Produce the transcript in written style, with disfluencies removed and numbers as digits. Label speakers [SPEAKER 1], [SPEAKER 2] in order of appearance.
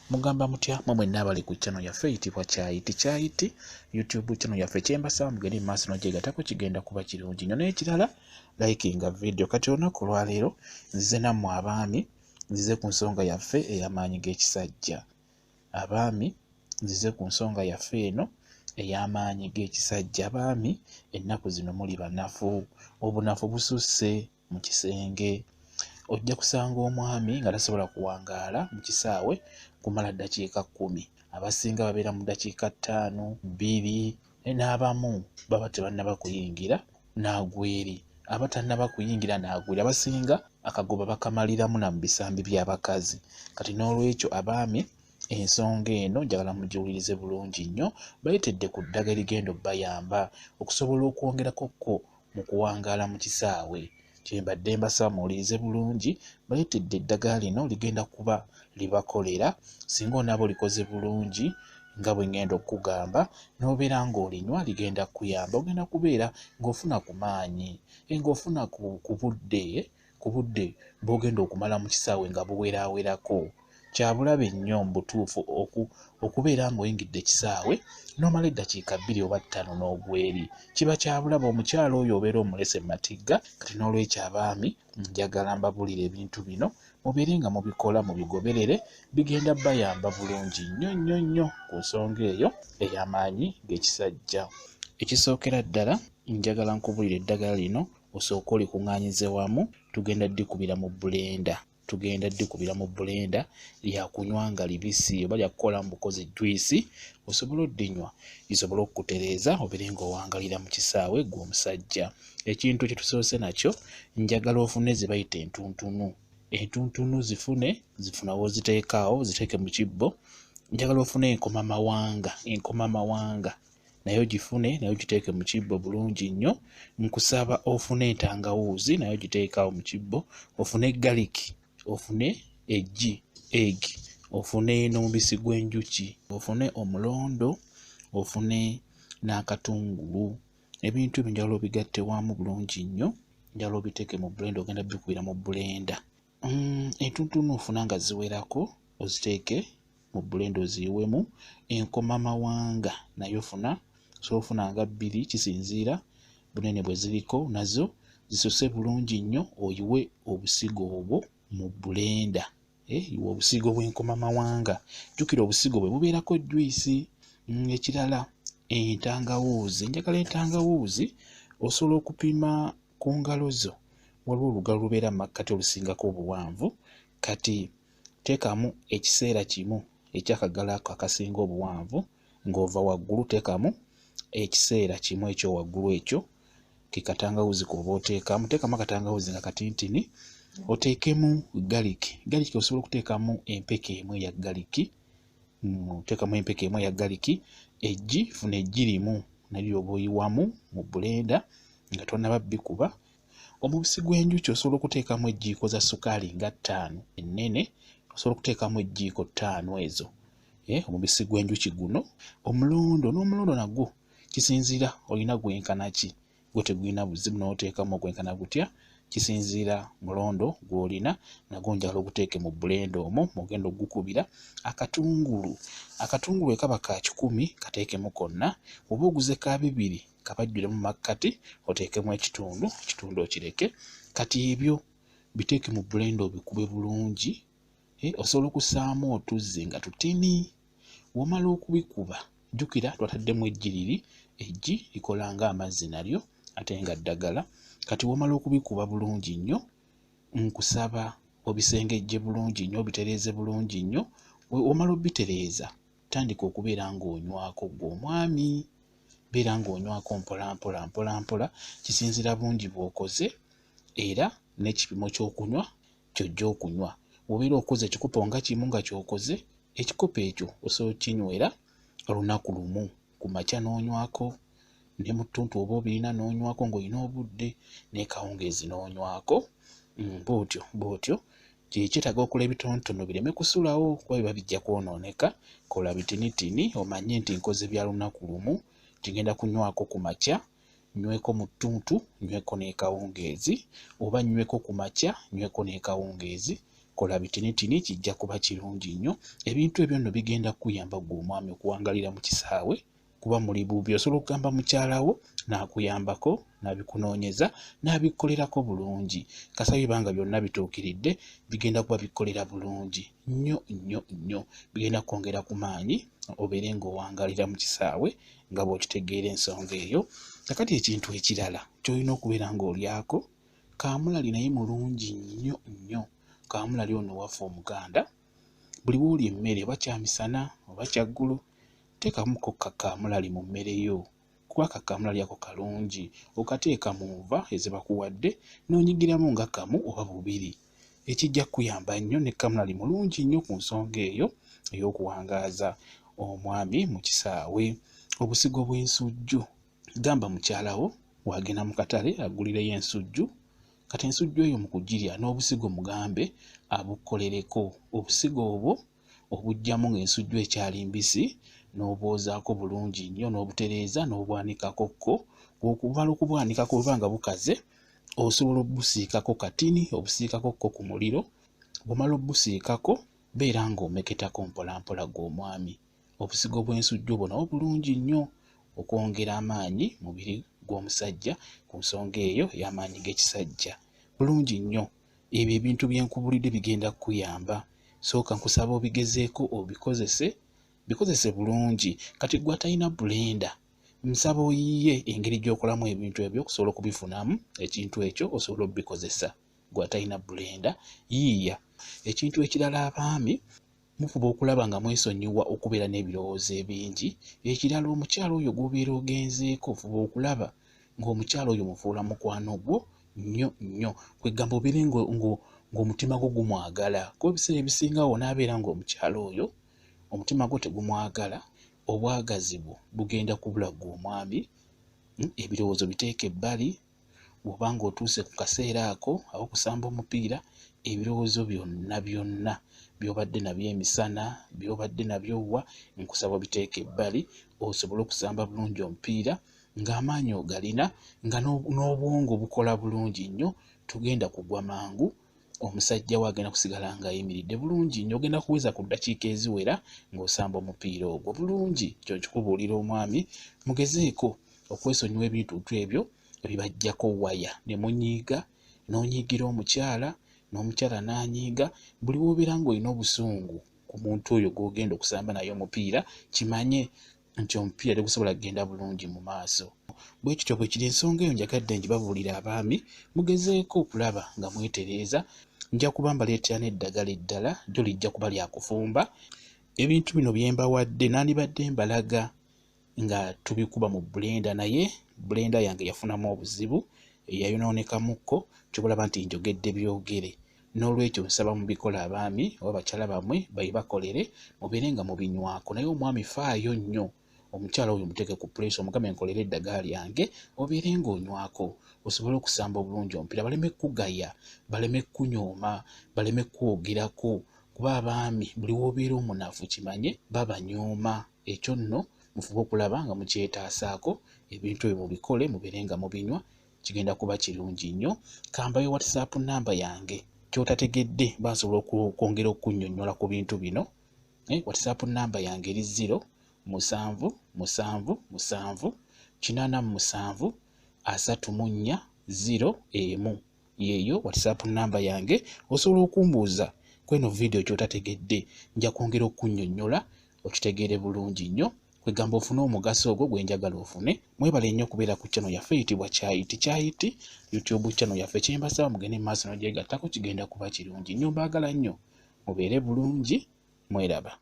[SPEAKER 1] Mugamba mutya mwe mwenna abali ku channel yaffe eyitibwa Kyayiti YouTube channel yaffe kyembasaba mugende maaso n'ogyegatako kigenda kuba kirungi nnyo n'ekirala likinga video. Kati olunaku lwaleero nzize nammwe abaami nzize ku nsonga yaffe ey'amaanyi g'ekisajja. Abaami nzize ku nsonga yaffe eno ey'amaanyi g'ekisajja. Abaami ennaku zino muli banafu, obunafu bususse mu kisenge. Ojja kusanga omwami nga tasobola kuwangaala mu kisaawe kumala ddakiika 10, abasinga babeera mu ddakiika 5, 2, n'abamu baba tebannaba kuyingira n'agweri, abatannaba kuyingira n'agweri, abasinga akagoba bakamaliramu na mu bisambi by'abakazi. Kati n'olwekyo abaami ensonga eno njagala mugiwulirize bulungi nnyo, bayitedde ku ddagala erigenda obbayamba okusobola okwongerakokko mu kuwangaala mu kisaawe. Kyembadde mbasaba muwulirize bulungi, bayitedde eddagala lino ligenda kuba libakolera singa onaaba olikoze bulungi nga bwe ngenda okugamba, n'obeera ng'olinywa ligenda kuyamba. Ogenda kubeera ng'ofuna ku maanyi, ng'ofuna ku budde bw'ogenda okumala mu kisaawe nga buweraawerako. Kyabulabe nnyo mu butuufu okubeera ng'oyingidde ekisaawe n'omala eddakiika 2 oba 5 n'ogweri. Kiba kyabulabe, omukyala oyo obeera omulese matigga. Kati n'olwekyo abaami njagala mbabuulire ebintu bino mubeere nga mubikola mubigoberere, bigenda bayamba bulungi nnyo ku nsonga eyo ey'amaanyi g'ekisajja. Ekisookera ddala njagala nkubuulire eddagala lino osooke olikuŋŋaanyize wamu, tugenda ddikubira mu bbulenda lya kunywa nga libisi oba lya kukola mu bukozi juyisi, osobola oddinywa lisobole okukutereeza obeere ng'owangalira mu kisaawe gw'omusajja. Ekintu kye tusoose nakyo njagala ofune ze bayita entuntunu. Entuntunu zifuna w'oziteekaawo, ziteeke mu kibbo. Njagala ofune enkomamawanga nayo gifune, nayo giteeke mu kibbo bulungi nnyo. Nkusaba ofune entangawuuzi nayo giteekaawo mu kibbo, ofune galiki, ofune egg, ofune n'omubisi gw'enjuki, ofune omulondo, ofune n'akatungulu. Ebintu ebyo njagala obigatte wamu bulungi nnyo, njagala obiteeke mu bbulenda, ogenda bikubira mu bbulenda. Entuntunu ofuna nga ziwerako oziteeke mu bbulenda oziyiwemu. Enkomamawanga nayo osobola ofuna nga 2, kisinziira bunene bwe ziriko, nazo zisuse bulungi nnyo, oyiwe obusigo obwo mu bbulenda. Yiwe obusigo bw'enkomamawanga, jjukira obusigo bwe bubeerako juyisi. Ekirala entangawuuzi, njagala entangawuuzi osobola okupima ku ngalo zo. Waliwo olugalo lubeera mu makkati olusingako obuwanvu, kati teekamu ekiseera kimu ekyakagalo ako akasinga obuwanvu, ng'ova waggulu teekamu ekiseera kimu ekyowaggulu ekyo ke katangawuuzi k'oba oteekamu. Teekamu akatangawuuzi nga katintini, oteekemu galiki. Galiki osobola okuteekamu empeke emu eya galiki, eggi, funa eggi limu nalyo oba oyiwamu mu bbulenda nga tonnaba bikuba. Omubisi gw'enjuki osobola okuteekamu eggiiko za sukaali nga 5 ennene, osobola okuteekamu eggiiko 5 ezo. Omubisi gw'enjuki guno. N'omulondo nagwo kisinziira olina gwenkana ki, gwe tegulina buzibu n'oteekamu ogwenkana gutya, kisinziira mulondo gw'olina. Nagwo njagala oguteeke mu bbulenda omwo mogenda ogukubira. Akatungulu ekaba ka 10 kateekemu konna, oba oguze ka 2 kabajjulemu makkati oteekemu ekitundu okireke. Kati ebyo biteeke mu bbulenda obikube bulungi. Osobola okussaamu otuzzi nga tutini. W'omala okubikuba jjukira twataddemu eggi liri, eggi likola nga amazzi nalyo ate nga ddagala. Kati w'omala okubikuba bulungi nnyo, nkusaba obisengejje bulungi nnyo, obitereeze bulungi nnyo. W'omala obitereeza tandika okubeera ng'onywako gw'omwami, beera ng'onywako mpola, kisinziira bungi bw'okoze era n'ekipimo ky'okunywa ky'ojja okunywa. Bw'obeera okoze ekikopo nga kimu nga ky'okoze, ekikopo ekyo osobola okinywera olunaku lumu, ku makya n'onywako, ne mu ttuntu oba obirina n'onywako ng'olina obudde, n'ekawungeezi n'onywako. Bw'otyo kyetaaga okola ebitonotono bireme kusulawo kuba biba bijja kwonooneka. Kola bitinitini omanye nti nkoze bya lunaku lumu, kigenda kunywako ku makya, nyweko mu ttuntu, nyweko n'ekawungeezi, oba nyweko ku makya, nyweko n'ekawungeezi. kola bitinitini kijja kuba kirungi nnyo. Ebintu ebyo nno bigenda kuyamba gwe omwami okuwangalira mu kisaawe, kuba muli buubi osobola okugamba mukyalawo n'akuyambako n'abikunoonyeza n'abikolerako bulungi. Kasabye banga byonna bituukiridde bigenda kuba bikolera bulungi nnyo nnyo nnyo, bigenda kwongera ku maanyi obeere ng'owangalira mu kisaawe nga bw'okitegeera ensonga eyo. Kakati ekintu ekirala ky'olina okubeera ng'olyako, kaamulali naye mulungi nnyo nnyo. Kaamulali ono waffe Omuganda, buli bw'olya emmere oba kyamisana oba kyaggulu, teekamuko kaamulali mu mmere yo, kuba kaamulali ako kalungi. Okateeka mu nva ezibakuwadde n'onyigiramu nga kamu oba bubiri, ekijja kuyamba nnyo. Ne kaamulali mulungi nnyo ku nsonga eyo ey'okuwangaaza omwami mu kisaawe. Obusigo bw'ensujju, gamba mukyalawo wagenda mu katale agulireyo ensujju, kati ensujju eyo mu kugirya n'obusigo mugambe abukolereko. Obusigo obwo obuggyamu ng'ensujju ekyali mbisi n'obwozaako bulungi nnyo n'obutereeza n'obwanikako ko. Bw'okumala okubwanikako oba nga bukaze, osobola obusiikako katini, obusiikako ko ku muliro. Bw'omala obusiikako beera ng'omeketako mpolampola gw'omwami. Obusigo bw'ensujju obwo nabwo bulungi nnyo okwongera amaanyi mu mubiri gw'omusajja ku nsonga eyo y'amaanyi g'ekisajja. Bulungi nnyo. Ebyo ebintu bye nkubulidde bigenda kukuyamba. Sooka nkusaba obigezeeko bikozese bulungi. Kati gwe atalina blender, nsaba oyiye engeri gy'okolamu ebintu ebyo okusobola okubifunamu ekintu ekyo osobola obikozesa. Gwe atalina blender, yiiya. Ekintu ekirala abaami mufuba okulaba nga mwesonyiwa okubeera n'ebirowoozo ebingi. Ekirala omukyalo oyo gw'obeera ogenzeeko, fuba okulaba ng'omukyalo oyo mufuula mukwano gwo nnyo nnyo. Kwegamba obeere ng'omutima gwo gumwagala. Kuba ebiseera ebisingawo n'abeera ng'omukyalo oyo omutima gwo tegumwagala, obwagazi bwo bugenda kubula gwe omwami. Ebirowoozo biteeke ebbali. Bw'oba ng'otuuse ku kaseera ako awokusamba omupiira, ebirowoozo byonna byonna by'obadde nabyo emisana, by'obadde nabyo wa, nkusaba biteeke ebbali osobole okusamba bulungi omupiira ng'amaanyi ogalina, nga n'obwongo bukola bulungi nnyo. Tugenda kugwa mangu, omusajja we agenda kusigala ng'ayimiridde bulungi nnyo. Ogenda kuweza ku ddakiika eziwera ng'osamba omupiira ogwo bulungi. Kyo nkikubuulira omwami, mugezeeko okwesonyiwa ebintu ebyo ebibaggyako waya ne munyiiga, n'onyiigira omukyala n'omukyala n'anyiiga. Buli w'obeera ng'olina obusungu ku muntu oyo gw'ogenda okusamba naye omupiira, kimanye nti omupiira tegusobola kugenda bulungi mu maaso. Bwe kityo bwe kiri ensonga eyo njagadde ngibabuulira abaami, mugezeeko okulaba nga mwetereeza. Nja kuba mbaleetera n'eddagala eddala, lyo lijja kuba lya kufumba. Ebintu bino bye mbawadde nandibadde mbalaga nga tubikuba mu blender, naye blender yange yafunamu obuzibu, yayonoonekamuko. Kyobulaba nti njogedde byogere. N'olwekyo nsaba mu bikola abaami oba bakyala bammwe bakolere mubeere nga mubinywako. Naye omwami faayo nnyo, omukyala oyo muteeke ku puleesi, omugambe nkolera eddagala lyange obeere ng'onywako osobole okusamba obulungi omupiira. Baleme kugaya, baleme kunyooma, baleme kwogerako, kuba abaami buli w'obeera omunafu kimanye babanyooma. Ekyo nno mufube okulaba nga mukyetaasaako. Ebintu ebyo mubikole mubeere nga mubinywa, kigenda kuba kirungi nnyo. Kambayo WhatsApp namba yange, ky'otategedde basobola okwongera okunnyonnyola ku bintu bino. WhatsApp namba yange eri 077787340. Yeeyo WhatsApp namba yange. Osobola okumbuuza kweno video ky'otategedde, nja kwongera okunnyonnyola okitegeere bulungi nnyo. Kwegamba ofune omugaso ogwo gwe njagala ofune. Mwebale nnyo okubeera ku channel yaffe eyitibwa Kyayiti YouTube channel yaffe. Kyembasaba mugende mu maaso n'ogyegattako, kigenda kuba kirungi nnyo. Mbaagala nnyo, mubeere bulungi, mweraba.